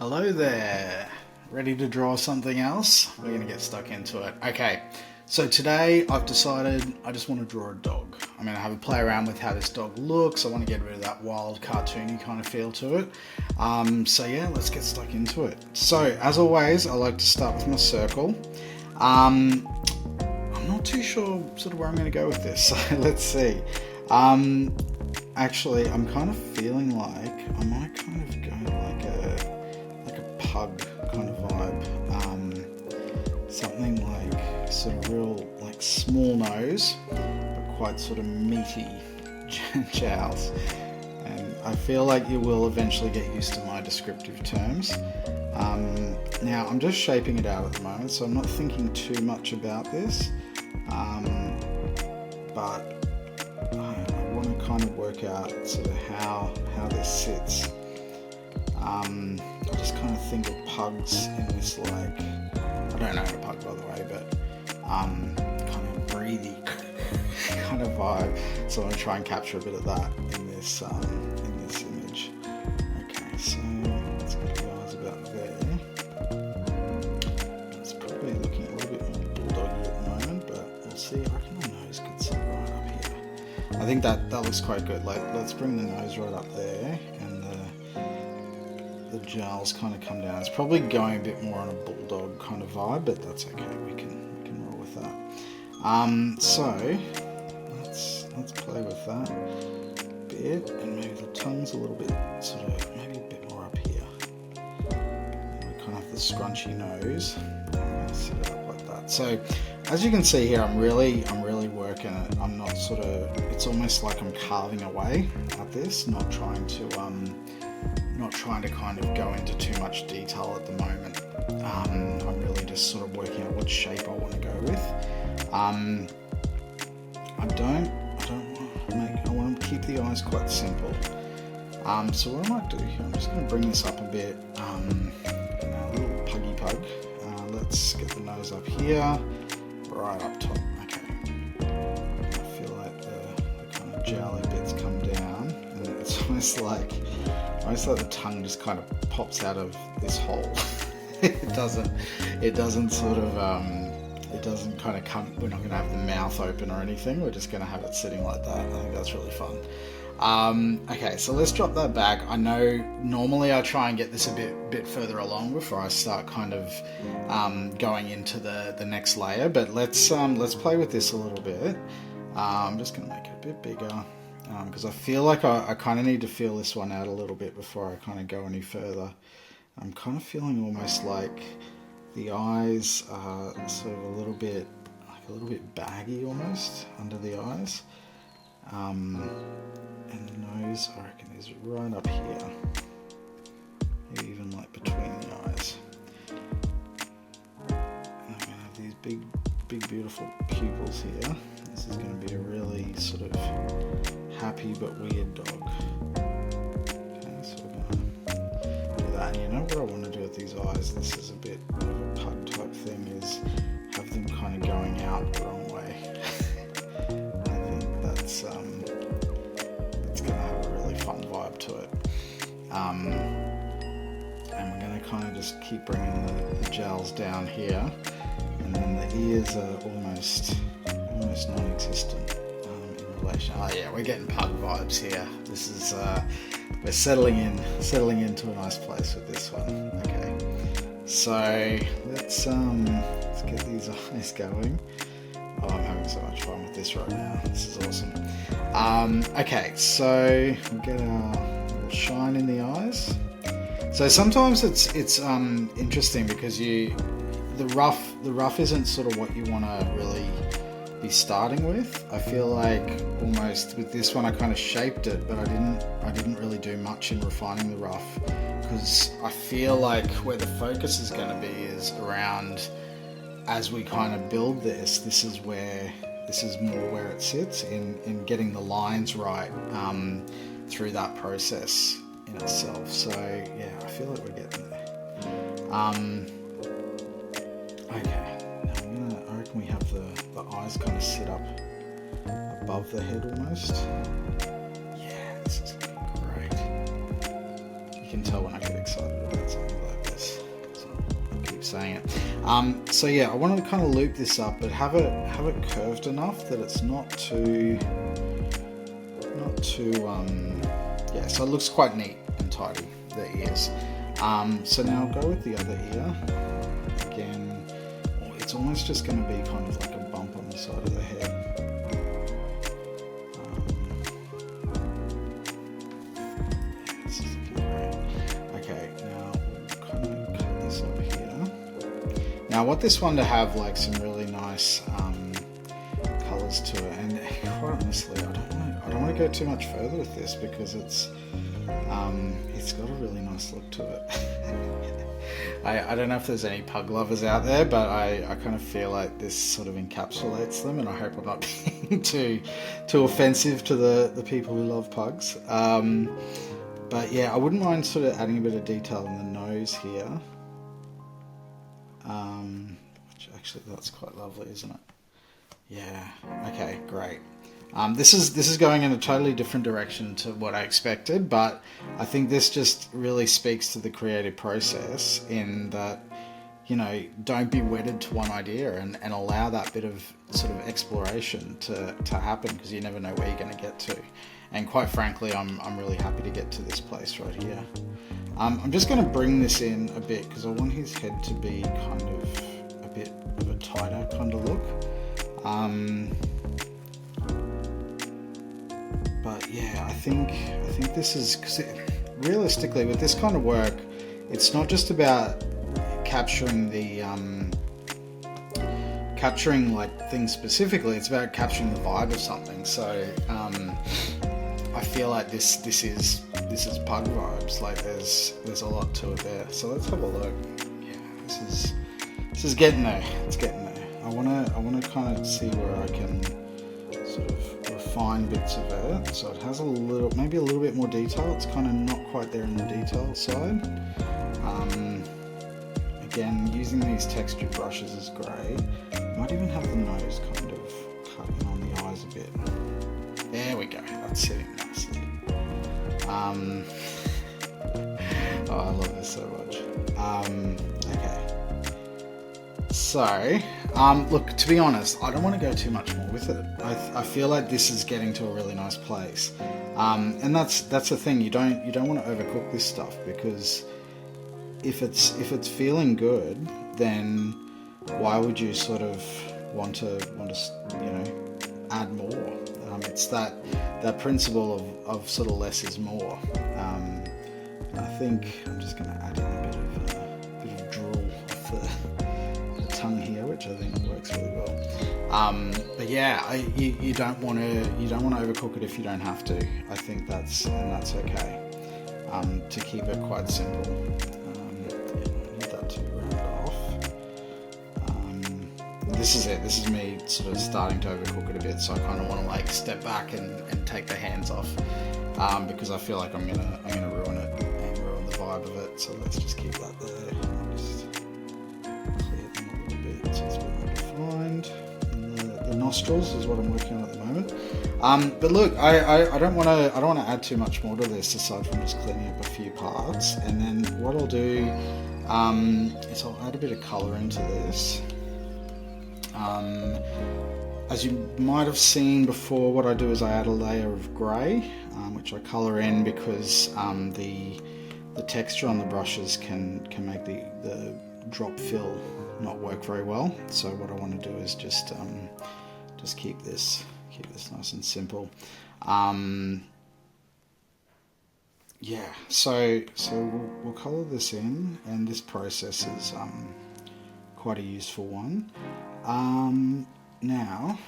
Hello there. Ready to draw something else? We're going to get stuck into it. Okay, so today I've decided I just want to draw a dog. I'm going to have a play around with how this dog looks. I want to get rid of that wild cartoony kind of feel to it. So yeah, let's get stuck into it. So as always, I like to start with my circle. I'm not too sure sort of where I'm going to go with this, so let's see. Actually, I'm kind of feeling like I might kind of go like a pug kind of vibe. Something like sort of real like small nose, but quite sort of meaty jowls. And I feel like you will eventually get used to my descriptive terms. Now I'm just shaping it out at the moment, so I'm not thinking too much about this. But I want to kind of work out sort of how this sits. I just kind of think of pugs in this, like, I don't know a pug by the way, but kind of breathy kind of vibe. So I'm going to try and capture a bit of that in this image. Okay, so let's get the eyes about there. It's probably looking a little bit more bulldoggy at the moment, but we'll see. I reckon the nose could sit right up here. I think that looks quite good. Like, let's bring the nose right up there, and the jowls kind of come down. It's probably going a bit more on a bulldog kind of vibe, but that's okay. We can roll with that. So let's play with that a bit, and maybe the tongue's a little bit sort of maybe a bit more up here. And we kind of have the scrunchy nose. I'm gonna set it up like that. So as you can see here, I'm really working it. I'm not sort of. It's almost like I'm carving away at this, not trying to kind of go into too much detail at the moment. I'm really just sort of working out what shape I want to go with. I want to keep the eyes quite simple. So what I might do here, I'm just going to bring this up a bit. A little puggy pug. Let's get the nose up here, right up top. Okay. I feel like the kind of jowly bits come down, and it's almost like the tongue just kind of pops out of this hole. it doesn't sort of it doesn't kind of come. We're not going to have the mouth open or anything. We're just going to have it sitting like that. I think that's really fun. Okay, so let's drop that back. I know normally I try and get this a bit further along before I start kind of going into the next layer, but let's play with this a little bit. I'm just going to make it a bit bigger. Because I feel like I kind of need to feel this one out a little bit before I kind of go any further. I'm kind of feeling almost like the eyes are sort of a little bit baggy almost under the eyes. And the nose, I reckon, is right up here. Maybe even like between the eyes. And I'm going to have these big beautiful pupils here. This is going to be a really sort of happy but weird dog. Okay, so we're going to do that. And you know what I want to do with these eyes? This is a bit of a pug type thing, is have them kind of going out the wrong way. I think that's going to have a really fun vibe to it. And we're going to kind of just keep bringing the jowls down here, and then the ears are almost non-existent in relation. Oh yeah, we're getting pug vibes here. This is we're settling into a nice place with this one. Okay, so let's get these eyes going. Oh, I'm having so much fun with this right now. This is awesome. Okay, so we get our little shine in the eyes. So sometimes it's interesting because the rough isn't sort of what you want to really be starting with. I feel like almost with this one I kind of shaped it, but I didn't really do much in refining the rough, because I feel like where the focus is going to be is around, as we kind of build this is more where it sits in getting the lines right through that process in itself. So yeah, I feel like we're getting there. Okay, now I reckon we have the eyes kind of sit up above the head almost. Yeah, this is looking great. You can tell when I get excited about something like So yeah, I wanted to kind of loop this up, but have it curved enough that it's not too yeah. So it looks quite neat and tidy, the ears. So now I'll go with the other ear. Again, it's almost just going to be kind of like a bump on the side of the head. This is looking great. Okay, now we'll kind of cut this up here. Now I want this one to have like some really nice colours to it, and quite honestly, I don't want to go too much further with this because it's got a really nice look to it. I don't know if there's any pug lovers out there, but I kind of feel like this sort of encapsulates them, and I hope I'm not being too offensive to the people who love pugs. But yeah, I wouldn't mind sort of adding a bit of detail in the nose here. Which actually, that's quite lovely, isn't it? Yeah, okay, great. This is going in a totally different direction to what I expected, but I think this just really speaks to the creative process in that, you know, don't be wedded to one idea and allow that bit of sort of exploration to happen, because you never know where you're going to get to. And quite frankly, I'm really happy to get to this place right here. I'm just going to bring this in a bit because I want his head to be kind of a bit of a tighter kind of look. But yeah, I think this is, because realistically with this kind of work, it's not just about capturing the capturing like things specifically, it's about capturing the vibe of something. So I feel like this is pug vibes. Like there's a lot to it there. So let's have a look. Yeah, this is getting there. It's getting there. I wanna kind of see where I can sort of refine bits of it. So it has maybe a little bit more detail. It's kind of not quite there in the detail side. Again, using these textured brushes is great. Might even have the nose kind of cut in on the eyes a bit. There we go. That's sitting nicely. Oh, I love this so much. Okay. So, look, to be honest, I don't want to go too much more with it. I feel like this is getting to a really nice place, and that's the thing. You don't want to overcook this stuff, because if it's feeling good, then why would you sort of want to add more? It's that principle of sort of less is more. I think I'm just going to add in a bit of drool off the tongue here, which I think works really well. But yeah, you don't want to overcook it if you don't have to. I think that's okay. To keep it quite simple. Need that to round off. This is it. This is me sort of starting to overcook it a bit, so I kind of want to like step back and take the hands off, because I feel like I'm gonna ruin it and ruin the vibe of it. So let's just keep that there. Just clear them a little bit so it's a bit more defined. And the nostrils is what I'm working on at the moment. But look, I don't want to add too much more to this aside from just cleaning up a few parts. And then what I'll do is I'll add a bit of colour into this. As you might have seen before, what I do is I add a layer of grey, which I colour in because the texture on the brushes can make the drop fill not work very well. So what I want to do is just keep this nice and simple. Yeah, so we'll colour this in, and this process is quite a useful one. Now,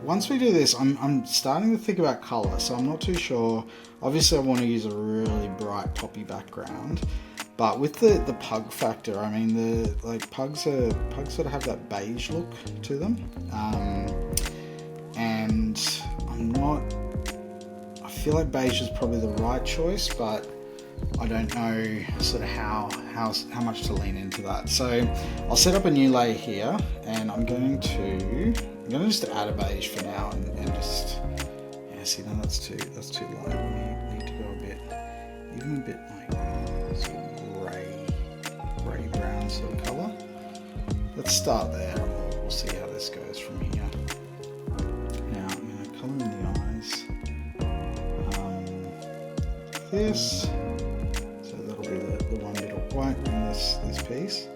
once we do this, I'm starting to think about colour, so I'm not too sure. Obviously I want to use a really bright poppy background, but with the pug factor, I mean pugs sort of have that beige look to them, and I feel like beige is probably the right choice, but I don't know sort of how much to lean into that. So I'll set up a new layer here, and I'm going to just add a beige for now, and just see, no, that's too light. We need to go even a bit like sort of grey brown sort of colour. let's start there and we'll see how this goes from here. Now I'm going to colour in the eyes. This, so that'll be the one bit of white in this piece.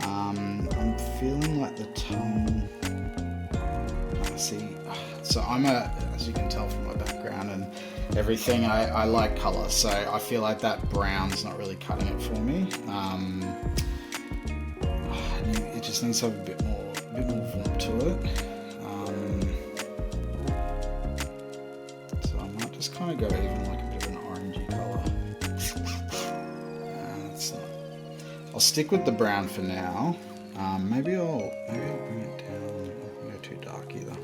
I'm feeling like the tongue. See, so as you can tell from my background and everything, I like colour, so I feel like that brown's not really cutting it for me. It just needs to have a bit more warmth to it. So I might just kind of go even like a bit of an orangey colour. I'll stick with the brown for now. Maybe I'll bring it down. I won't go too dark either.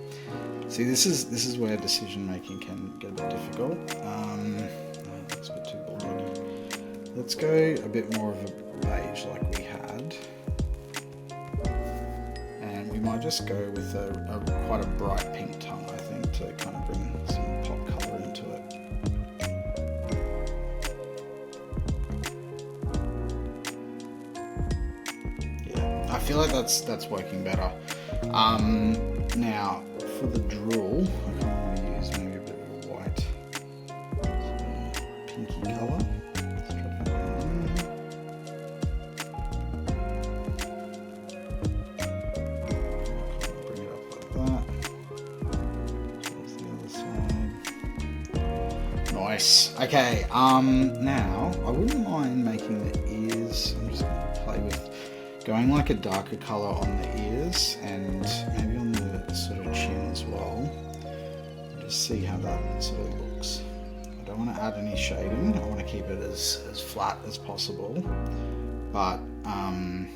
See, this is where decision making can get a bit difficult. It's a bit too bulldoggy. Let's go a bit more of a beige like we had, and we might just go with quite a bright pink tongue, I think, to kind of bring some pop colour into it. Yeah, I feel like that's working better. Now, for the drool, I kind of want to use maybe a bit of a white, pinky colour. Let's drop it in. Bring it up like that. Towards the other side. Nice. Okay. Now I wouldn't mind making the ears. I'm just going to play with going like a darker colour on the ears and maybe on the sort of chin as well. Just see how that sort of looks. I don't want to add any shading. I want to keep it as flat as possible, but I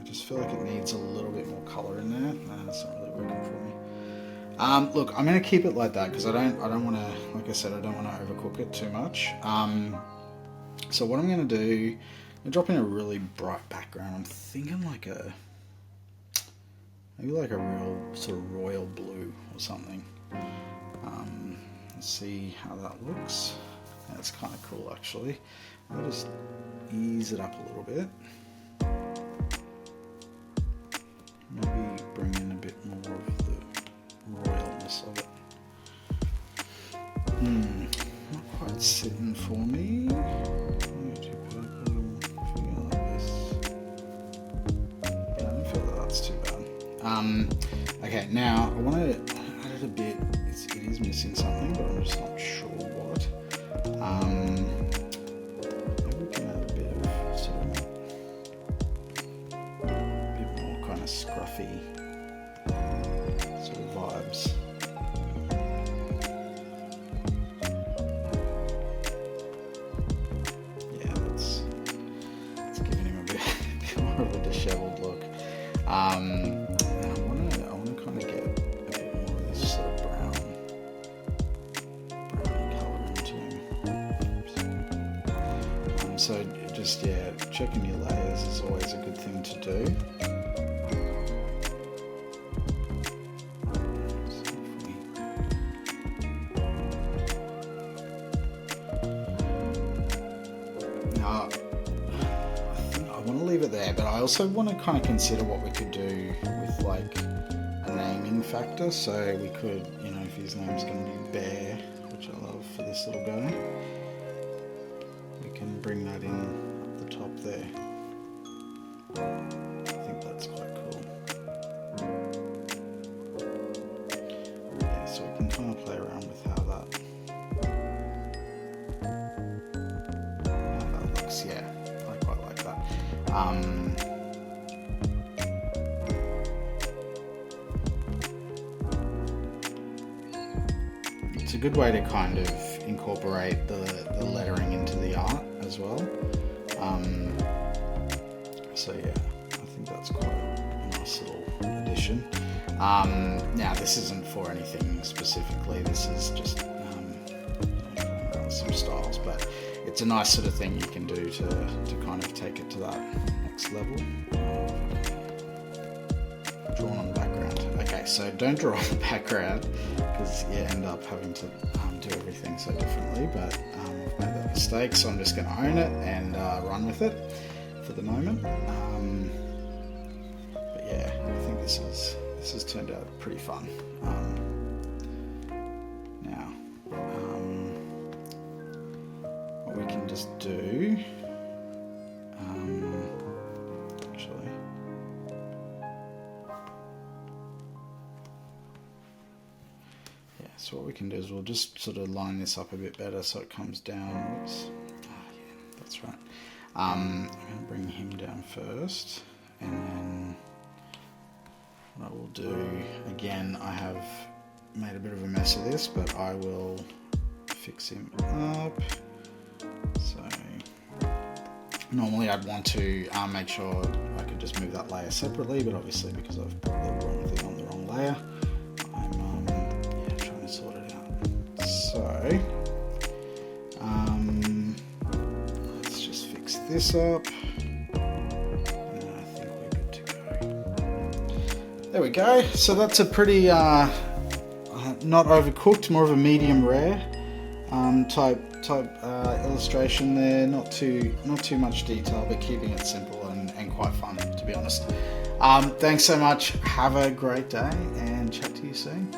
just feel like it needs a little bit more colour in there. That's not really working for me. Look, I'm going to keep it like that because I don't want to, like I said, I don't want to overcook it too much. So what I'm going to do, I'm dropping a really bright background. I'm thinking like maybe like a real sort of royal blue or something. Let's see how that looks. That's kind of cool actually. I'll just ease it up a little bit. Maybe bring in a bit more of the royalness of it. Not quite sitting for me. Okay, now I want to add it a bit. It is missing something, but I'm just not sure what. Maybe we can add a bit of a bit more kind of scruffy sort of vibes. Yeah, that's giving him a bit more of a dishevelled look. I want to kind of get a bit more of this sort of brown colour into him. So just checking your layers is always a good thing to do. Now, I want to leave it there, but I also want to kind of consider what we could do with like a naming factor. So we could, if his name's going to be Bear, which I love for this little guy, we can bring that in at the top there. I think that's quite cool. Yeah, so we can kind of play around with how that looks. Yeah, I quite like that. It's a good way to kind of incorporate the lettering into the art as well. So yeah, I think that's quite a nice little addition. Now this isn't for anything specifically, this is just some styles, but it's a nice sort of thing you can do to kind of take it to that next level. Drawn on the background. Okay, so don't draw on the background because you end up having to do everything so differently, but I've made that mistake, so I'm just going to own it and run with it for the moment. yeah, I think this has turned out pretty fun. Now, what we can just do, actually, yeah, so what we can do is we'll just sort of line this up a bit better so it comes down. Oops. Yeah, that's right. I'm going to bring him down first, and then what I will do, again, I have made a bit of a mess of this, but I will fix him up. So normally I'd want to make sure I could just move that layer separately, but obviously because I've put the wrong thing on the wrong layer, I'm trying to sort it out. So let's just fix this up. There we go. So that's a pretty not overcooked, more of a medium rare type illustration there. Not too much detail, but keeping it simple and quite fun, to be honest. Thanks so much. Have a great day, and chat to you soon.